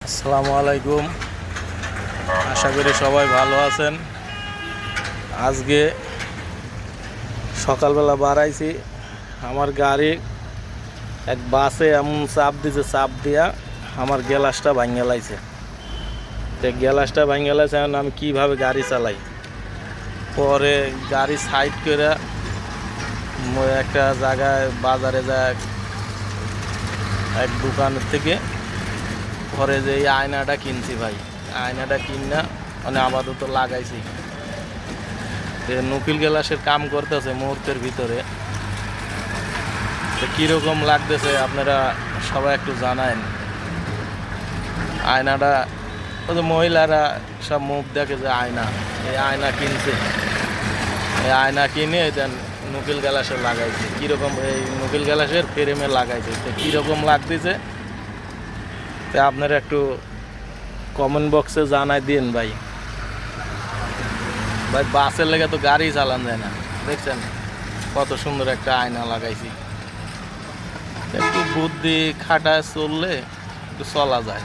আসসালামু আলাইকুম। আশা করি সবাই ভালো আছেন। আজকে সকালবেলা বাড়াইছি, আমার গাড়ি এক বাসে এমন চাপ দিছে, চাপ দিয়া আমার গ্যালাসটা ভাঙিয়ে লাইছে। তো গ্যালাসটা ভাঙিয়ে লাইছে, এখন আমি কীভাবে গাড়ি চালাই। পরে গাড়ি সাইড করে একটা জায়গায় বাজারে যায় এক দোকানের থেকে পরে যে এই আয়নাটা কিনছি ভাই, আয়নাটা কিনা মানে আপাতত লাগাইছি। নকিল গ্লাসের কাম করতেছে মুহূর্তের ভিতরে। তো কীরকম লাগতেছে আপনারা সবাই একটু জানায়েন। আয়নাটা ওই যে মহিলারা সব মুখ দেখে যে আয়না, এই আয়না কিনছে, এই আয়না কিনে দেন নকিল গ্লাসে লাগাইছে। কীরকম এই নকিল গ্লাসের ফ্রেমে লাগাইছে, তো কীরকম লাগতেছে তো আপনারা একটু কমেন্ট বক্সে জানাই দিন ভাই। ভাই বাসের লেগে তো গাড়ি চালান যায় না, দেখছেন কত সুন্দর একটা আয়না লাগাইছি। একটু বুদ্ধি খাটায় চললে একটু চলা যায়।